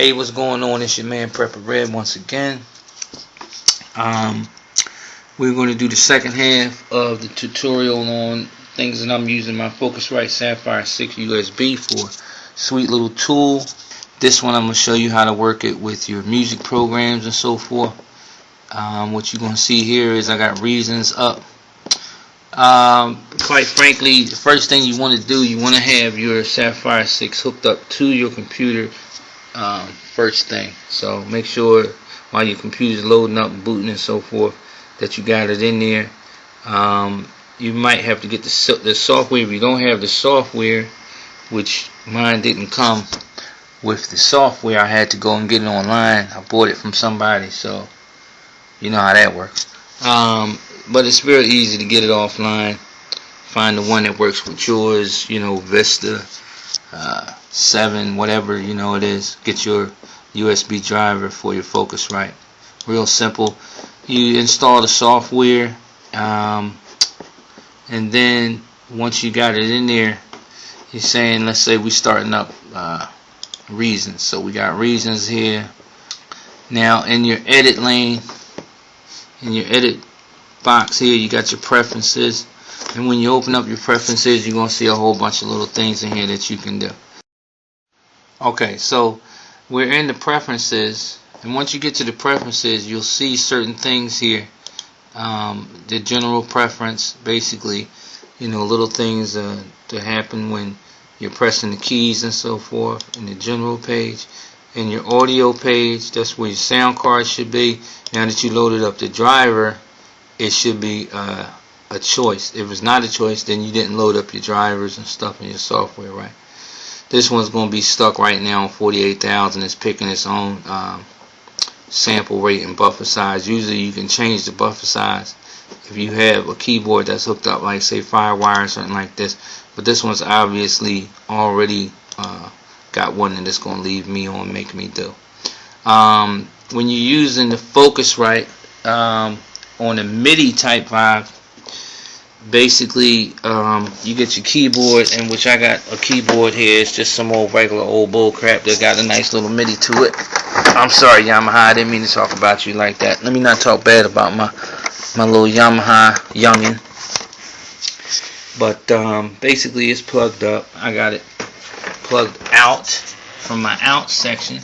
Hey, what's going on? It's your man prepa-red once again. We're going to do the second half of the tutorial on things that I'm using my Focusrite Sapphire 6 USB for. Sweet little tool. This one I'm going to show you how to work it with your music programs and so forth. What you're going to see here is I got reasons up. Quite frankly, the first thing you want to do, you want to have your Sapphire 6 hooked up to your computer first thing. So make sure while your computer's loading up, booting and so forth, that you got it in there. You might have to get the software. If you don't have the software, which mine didn't come with the software, I had to go and get it online. I bought it from somebody, so you know how that works. But it's very easy to get it offline. Find the one that works with yours, you know, Vista 7, whatever, you know it is. Get your USB driver for your Focusrite. Real simple. You install the software, and then once you got it in there, you're saying, let's say we're starting up reasons. So we got reasons here. Now in your edit lane, in your edit box here, you got your preferences, and when you open up your preferences, you're going to see a whole bunch of little things in here that you can do. Okay, so we're in the preferences, and once you get to the preferences, you'll see certain things here. The general preference, basically, you know, little things to happen when you're pressing the keys and so forth. In the general page, in your audio page, that's where your sound card should be. Now that you loaded up the driver, it should be a choice. If it's not a choice, then you didn't load up your drivers and stuff in your software right. This one's going to be stuck right now on 48,000. It's picking its own sample rate and buffer size. Usually you can change the buffer size if you have a keyboard that's hooked up, like say FireWire or something like this. But this one's obviously already got one that it's going to leave me on, make me do. When you're using the Focusrite on a Midi type vibe, basically you get your keyboard, and which I got a keyboard here. It's just some old regular old bull crap that got a nice little Midi to it. I'm sorry, Yamaha, I didn't mean to talk about you like that. Let me not talk bad about my little Yamaha youngin. But basically it's plugged up. I got it plugged out from my out section.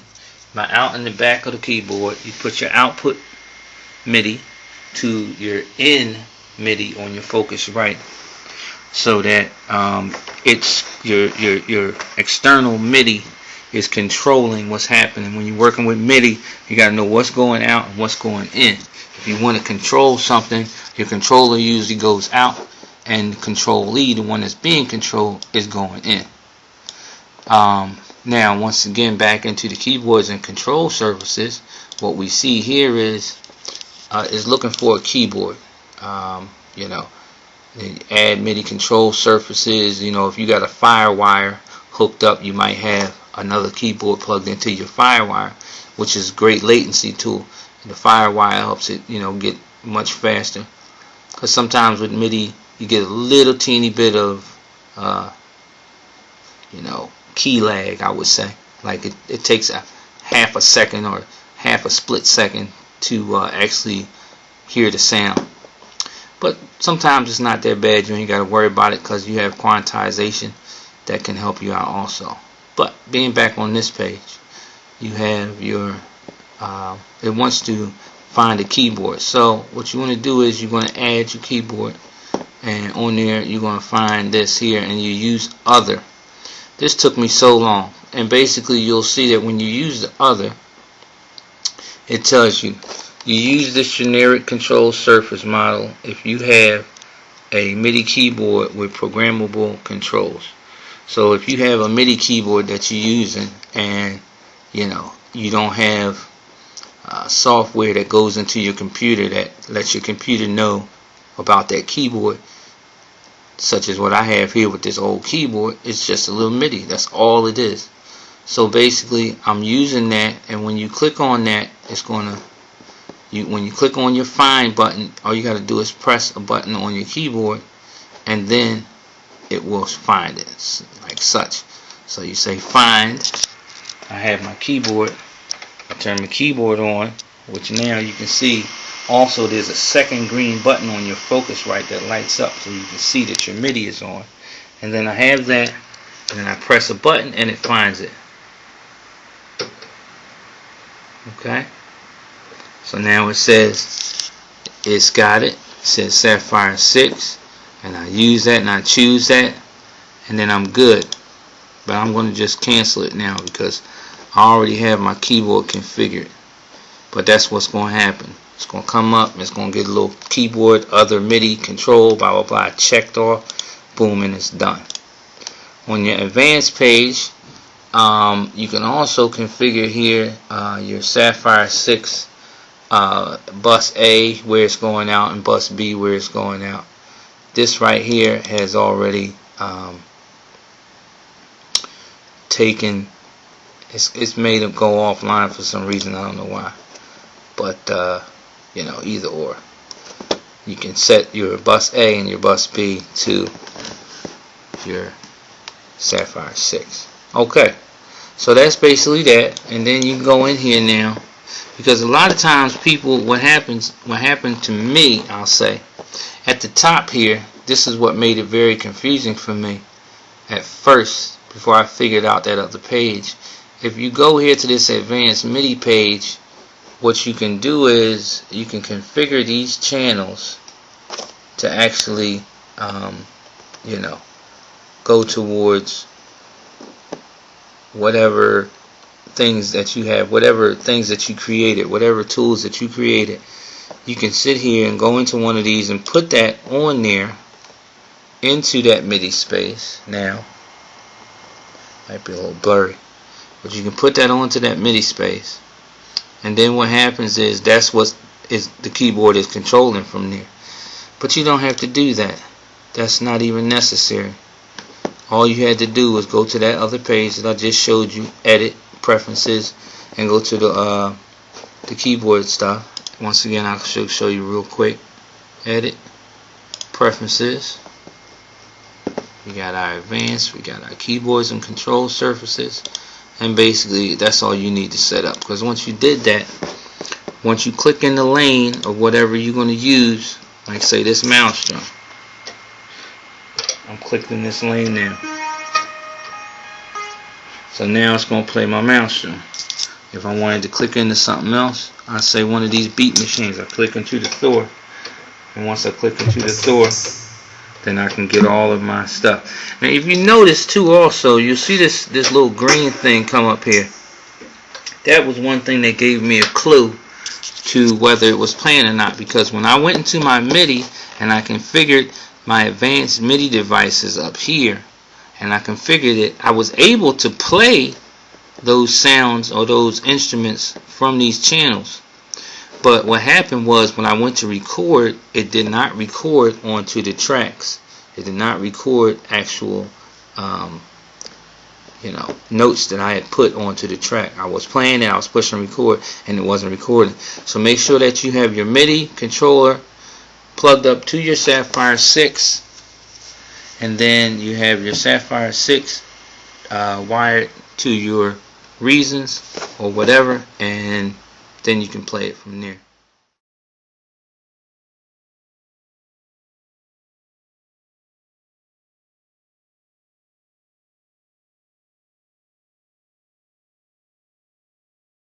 My out in the back of the keyboard. You put your output Midi to your in Midi on your Focusrite, so that it's your external Midi is controlling what's happening. When you're working with Midi, you got to know what's going out and what's going in. If you want to control something, your controller usually goes out, and the controllee, the one that's being controlled, is going in. Now once again, back into the keyboards and control surfaces, what we see here is looking for a keyboard. You know, add MIDI control surfaces. You know, if you got a FireWire hooked up, you might have another keyboard plugged into your FireWire, which is a great latency tool. And the FireWire helps it, you know, get much faster. Because sometimes with MIDI, you get a little teeny bit of, you know, key lag, I would say. Like it takes a half a second or half a split second to actually hear the sound. But sometimes it's not that bad. You ain't got to worry about it, because you have quantization that can help you out also. But being back on this page, you have your it wants to find a keyboard. So what you want to do is you're going to add your keyboard, and on there you're going to find this here, and you use other. This took me so long, and basically you'll see that when you use the other, it tells you use this generic control surface model if you have a MIDI keyboard with programmable controls. So if you have a MIDI keyboard that you're using, and you know you don't have software that goes into your computer that lets your computer know about that keyboard, such as what I have here with this old keyboard, it's just a little MIDI. That's all it is. So basically I'm using that, and when you click on that, it's gonna, when you click on your find button, all you got to do is press a button on your keyboard, and then it will find it like such. So you say find. I have my keyboard turn my keyboard on, which now you can see also there's a second green button on your Focusrite that lights up so you can see that your MIDI is on. And then I have that, and then I press a button and it finds it. Okay, so now it says it's got it. It says Saffire 6, and I use that and I choose that, and then I'm good. But I'm going to just cancel it now because I already have my keyboard configured. But that's what's going to happen. It's going to come up, it's going to get a little keyboard, other MIDI, control, blah blah blah, checked off, boom, and it's done. On your advanced page, you can also configure here your Saffire 6 bus A where it's going out and bus B where it's going out. This right here has already taken, it's made them go offline for some reason, I don't know why, but you know, either or, you can set your bus A and your bus B to your Saffire 6. Okay, so that's basically that. And then you can go in here now, because a lot of times people, what happened to me, I'll say, at the top here, this is what made it very confusing for me at first before I figured out that other page. If you go here to this advanced MIDI page, what you can do is you can configure these channels to actually you know, go towards whatever things that you have, whatever things that you created, whatever tools that you created. You can sit here and go into one of these and put that on there into that MIDI space. Now might be a little blurry, but you can put that onto that MIDI space, and then what happens is that's what is the keyboard is controlling from there. But you don't have to do that. That's not even necessary. All you had to do was go to that other page that I just showed you, edit, preferences, and go to the keyboard stuff. Once again, I'll show you real quick. Edit, preferences. We got our advanced, we got our keyboards and control surfaces, and basically that's all you need to set up. Because once you did that, once you click in the lane of whatever you're going to use, like say this mouse drum, I'm clicking this lane now. So now it's going to play my mouse drum. If I wanted to click into something else, I say one of these beat machines. I click into the Thor, and once I click into the Thor, then I can get all of my stuff. Now, if you notice too, also you'll see this little green thing come up here. That was one thing that gave me a clue to whether it was playing or not, because when I went into my MIDI and I configured my advanced MIDI devices up here, and I configured it, I was able to play those sounds or those instruments from these channels. But what happened was when I went to record, it did not record onto the tracks. It did not record actual you know, notes that I had put onto the track. I was playing it, I was pushing record, and it wasn't recording. So make sure that you have your MIDI controller plugged up to your Saffire 6, and then you have your Saffire 6 wired to your Reasons or whatever, and then you can play it from there.